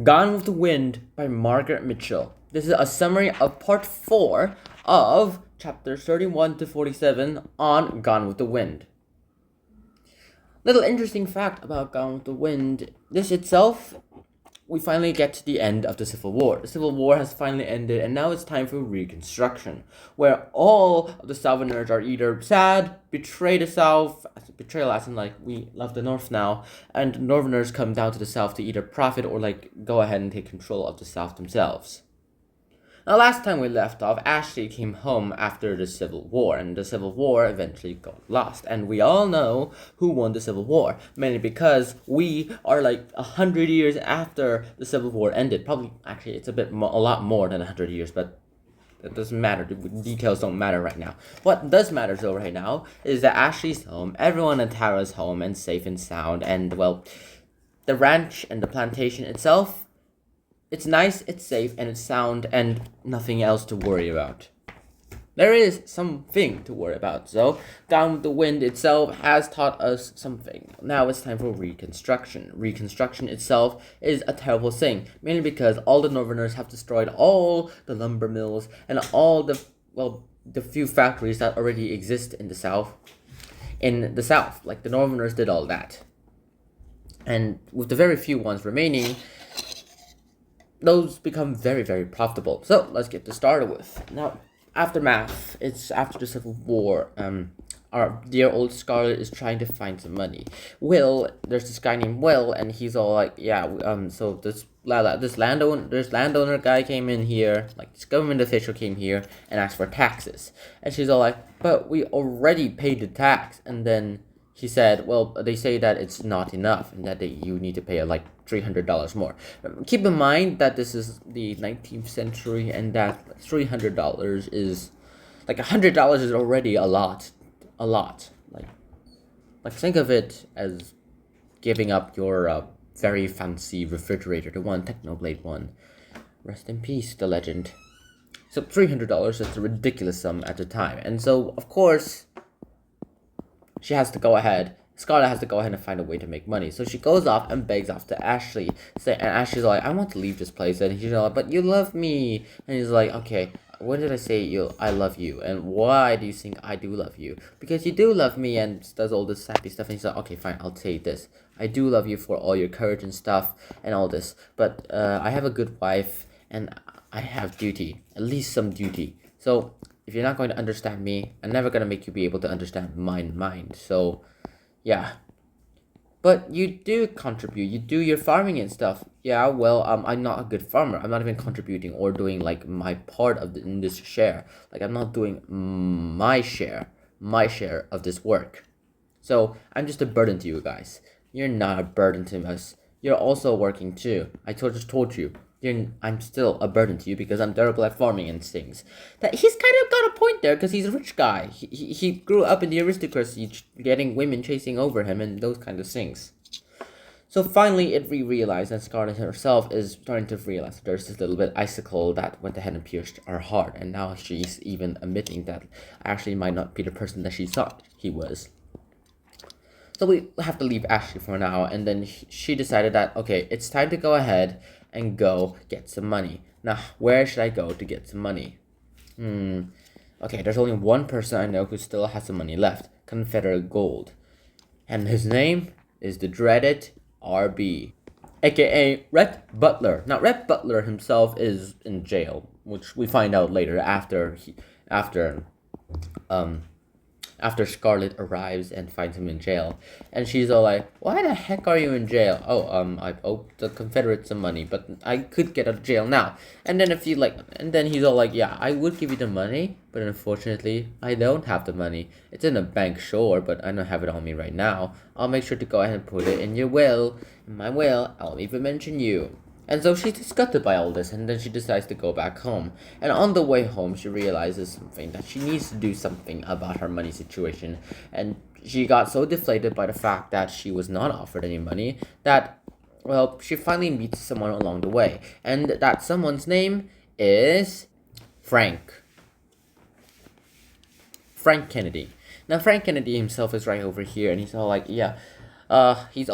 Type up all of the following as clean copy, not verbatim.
Gone with the Wind by Margaret Mitchell. This is a summary of part 4 of chapters 31 to 47 on Gone with the Wind. Little interesting fact about Gone with the Wind. This itself, we finally get to the end of the Civil War. The Civil War has finally ended, and now it's time for Reconstruction, where all of the Southerners are either sad, betray the South, betrayal as in like we love the North now, and Northerners come down to the South to either profit or like go ahead and take control of the South themselves. Now, last time we left off, Ashley came home after the Civil War, and the Civil War eventually got lost. And we all know who won the Civil War, mainly because we are like 100 years after the Civil War ended. Probably, actually, it's a lot more than 100 years, but it doesn't matter. The details don't matter right now. What does matter though right now is that Ashley's home, everyone in Tara's home, and safe and sound, and well, the ranch and the plantation itself. It's nice, it's safe, and it's sound, and nothing else to worry about. There is something to worry about, though. Gone with the Wind itself has taught us something. Now it's time for Reconstruction. Reconstruction itself is a terrible thing, mainly because all the Northerners have destroyed all the lumber mills and all the few factories that already exist in the South. Like the Northerners did all that. And with the very few ones remaining, those become very, very profitable. So let's get this started with. Now, aftermath. It's after the Civil War. Our dear old Scarlet is trying to find some money. There's this guy named Will, and he's all like, so this landowner guy came in here, like this government official came here and asked for taxes. And she's all like, but we already paid the tax. And then he said, well, they say that it's not enough and that you need to pay like $300 more. Keep in mind that this is the 19th century and that $300 is like $100 is already a lot. Like think of it as giving up your very fancy refrigerator, the one Technoblade one. Rest in peace, the legend. So $300 is a ridiculous sum at the time, and so of course Scarlet has to go ahead and find a way to make money. So she goes off and begs off to Ashley. And Ashley's like, I want to leave this place. And he's like, but you love me. And he's like, okay, when did I say I love you? And why do you think I do love you? Because you do love me, and does all this happy stuff. And he's like, okay, fine, I'll say this. I do love you for all your courage and stuff and all this. But I have a good wife and I have duty. At least some duty. So if you're not going to understand me, I'm never going to make you be able to understand my mind. So, yeah. But you do contribute. You do your farming and stuff. Yeah, well, I'm not a good farmer. I'm not even contributing or doing, like, my part in this share. Like, I'm not doing my share of this work. So, I'm just a burden to you guys. You're not a burden to us. You're also working, too. I just told you. I'm still a burden to you because I'm terrible at farming and things. That he's kind of got a point there because he's a rich guy. He grew up in the aristocracy, getting women chasing over him and those kind of things. So finally, it realized that Scarlet herself is starting to realize that there's this little bit icicle that went ahead and pierced her heart, and now she's even admitting that Ashley might not be the person that she thought he was. So we have to leave Ashley for now, and then she decided that, okay, it's time to go ahead and go get some money. Now, where should I go to get some money? Okay, there's only one person I know who still has some money left. Confederate gold. And his name is the dreaded RB, aka Rhett Butler. Now, Rhett Butler himself is in jail, which we find out later after Scarlet arrives and finds him in jail. And she's all like, why the heck are you in jail? I owe the Confederates some money, but I could get out of jail now. And then he's all like, yeah, I would give you the money, but unfortunately, I don't have the money. It's in a bank, sure, but I don't have it on me right now. I'll make sure to go ahead and put it in your will. In my will, I'll even mention you. And so she's disgusted by all this, and then she decides to go back home. And on the way home, she realizes something, that she needs to do something about her money situation. And she got so deflated by the fact that she was not offered any money that, well, she finally meets someone along the way. And that someone's name is Frank Kennedy. Now, Frank Kennedy himself is right over here, and he's all like, yeah, he's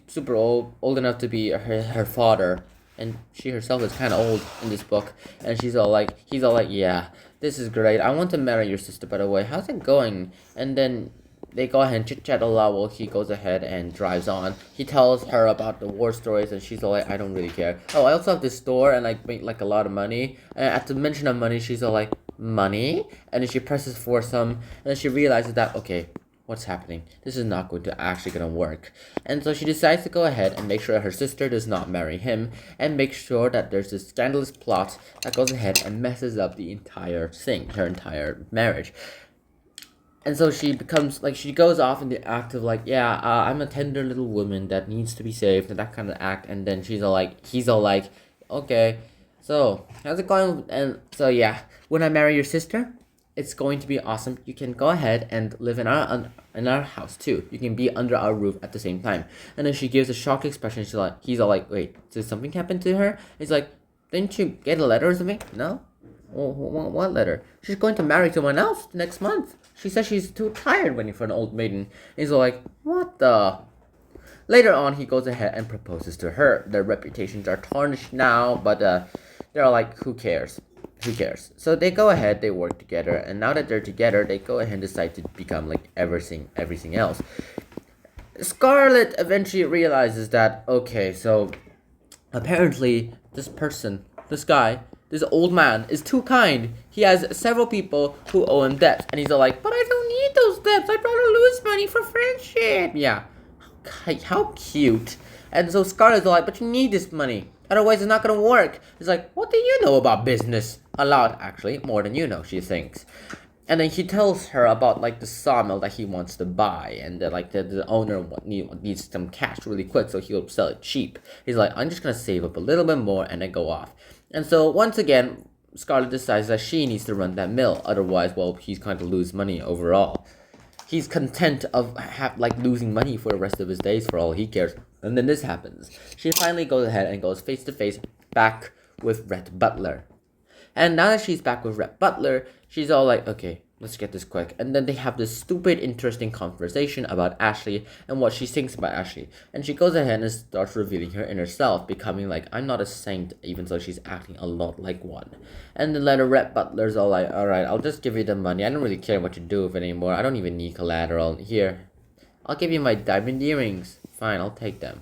super old enough to be her father, and she herself is kind of old in this book, and he's all like, yeah, this is great. I want to marry your sister, by the way. How's it going? And then they go ahead and chit chat a lot while he goes ahead and drives on. He tells her about the war stories, and she's all like, I don't really care. Oh, I also have this store, and I make like a lot of money. And at the mention of money, she's all like, money? And then she presses for some, and then she realizes that, okay, what's happening? This is not actually gonna work. And so she decides to go ahead and make sure her sister does not marry him, and make sure that there's this scandalous plot that goes ahead and messes up the entire thing, her entire marriage. And so she becomes, like, she goes off in the act of, like, yeah, I'm a tender little woman that needs to be saved, and that kind of act. And then he's all like, okay, so, how's it going? And so, yeah, when I marry your sister, it's going to be awesome. You can go ahead and live in our house, too. You can be under our roof at the same time. And then she gives a shocked expression. He's all like, wait, did something happen to her? He's like, didn't you get a letter or something? No? What letter? She's going to marry someone else next month. She says she's too tired waiting for an old maiden. He's like, what the? Later on, he goes ahead and proposes to her. Their reputations are tarnished now, but they're like, who cares? Who cares? So they go ahead, they work together, and now that they're together, they go ahead and decide to become like everything else. Scarlet eventually realizes that, okay, so apparently this guy, this old man is too kind. He has several people who owe him debts. And he's all like, but I don't need those debts. I'd rather lose money for friendship. Yeah. How cute. And so Scarlett's all like, but you need this money. Otherwise, it's not going to work. He's like, what do you know about business? A lot, actually. More than you know, she thinks. And then he tells her about, like, the sawmill that he wants to buy. And, the owner needs some cash really quick, so he'll sell it cheap. He's like, I'm just going to save up a little bit more and then go off. And so, once again, Scarlett decides that she needs to run that mill. Otherwise, well, he's going to lose money overall. He's content of, losing money for the rest of his days for all he cares. And then this happens. She finally goes ahead and goes face-to-face back with Rhett Butler. And now that she's back with Rhett Butler, she's all like, okay, let's get this quick. And then they have this stupid, interesting conversation about Ashley and what she thinks about Ashley. And she goes ahead and starts revealing her inner self, becoming like, I'm not a saint, even though she's acting a lot like one. And then later, Rhett Butler's all like, alright, I'll just give you the money. I don't really care what you do with it anymore. I don't even need collateral. Here, I'll give you my diamond earrings. Fine, I'll take them.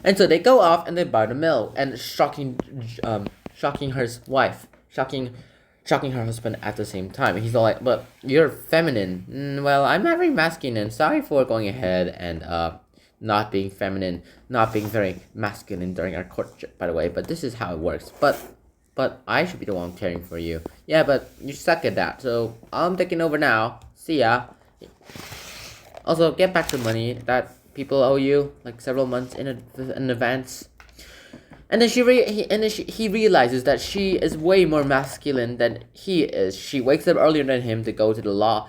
And so they go off and they buy the mill. And shocking her wife. Shocking her husband at the same time. And he's all like, but you're feminine. Well, I'm very masculine. Sorry for going ahead and not being feminine, not being very masculine during our courtship, by the way. But this is how it works. But I should be the one caring for you. Yeah, but you suck at that. So I'm taking over now. See ya. Also, get back the money that people owe you, like several months in advance. And then he realizes that she is way more masculine than he is. She wakes up earlier than him to go to the log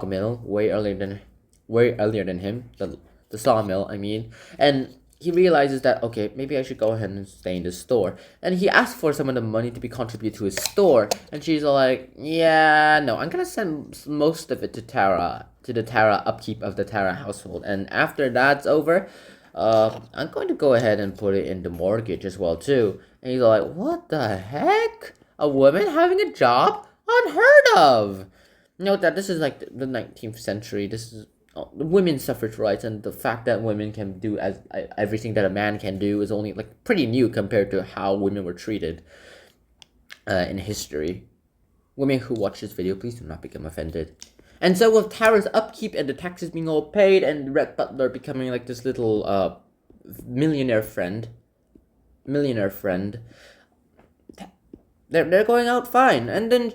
mill way earlier than him, the sawmill, I mean. And he realizes that, okay, maybe I should go ahead and stay in the store. And he asks for some of the money to be contributed to his store. And she's like, yeah, no, I'm gonna send most of it to Tara, to the Tara upkeep of the Tara household. And after that's over, I'm going to go ahead and put it in the mortgage as well too. And he's like, what the heck? A woman having a job? Unheard of! Note that this is like the 19th century. This is women's suffrage rights, and the fact that women can do everything that a man can do is only like pretty new compared to how women were treated in history. Women who watch this video, please do not become offended. And so with Tara's upkeep and the taxes being all paid and Rhett Butler becoming like this little millionaire friend, they're going out fine. And then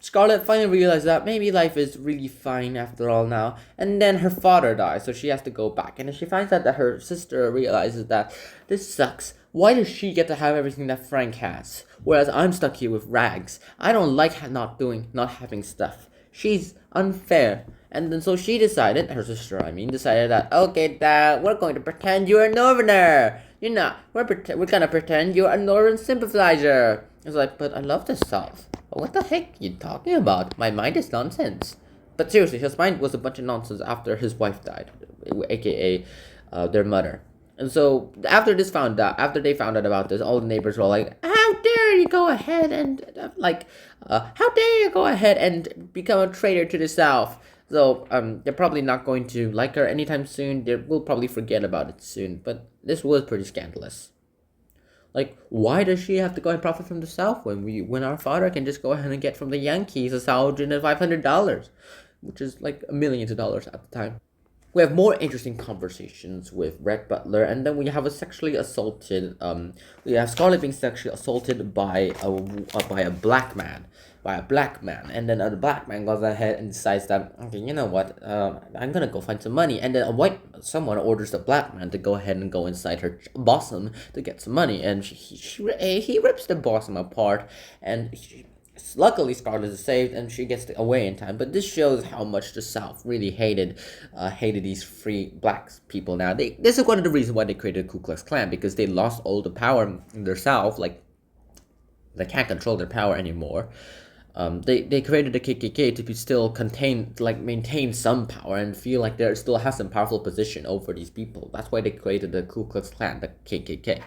Scarlett finally realizes that maybe life is really fine after all now. And then her father dies, so she has to go back. And then she finds out that her sister realizes that this sucks. Why does she get to have everything that Frank has, whereas I'm stuck here with rags? I don't like not having stuff. She's unfair. And then so she decided, her sister decided that, okay, Dad, we're going to pretend you're a northerner. You're not. We're gonna pretend you're a northern sympathizer. It's like, but I love the South. What the heck are you talking about? My mind is nonsense. But seriously, his mind was a bunch of nonsense after his wife died, aka their mother. And so after they found out about this, all the neighbors were like, "How dare you go ahead and how dare you go ahead and become a traitor to the South?" So they're probably not going to like her anytime soon. They will probably forget about it soon. But this was pretty scandalous. Like, why does she have to go and profit from the South when our father can just go ahead and get from the Yankees $1,500, which is like millions of dollars at the time. We have more interesting conversations with Red Butler, and then we have we have Scarlet being sexually assaulted by a black man, and then the black man goes ahead and decides that, okay, you know what, I'm gonna go find some money, and then someone orders the black man to go ahead and go inside her bosom to get some money, and he rips the bosom apart, and luckily, Scarlet is saved and she gets away in time. But this shows how much the South really hated these free black people. Now, this is one of the reasons why they created the Ku Klux Klan, because they lost all the power in their South. Like, they can't control their power anymore. They created the KKK to maintain some power and feel like they still have some powerful position over these people. That's why they created the Ku Klux Klan, the KKK.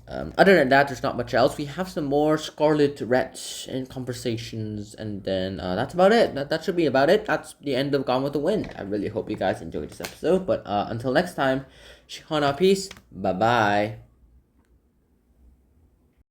Other than that, there's not much else. We have some more Scarlet Red and conversations, and then that's about it. That should be about it. That's the end of Gone with the Wind. I really hope you guys enjoyed this episode. But until next time, Shihana, peace. Bye bye.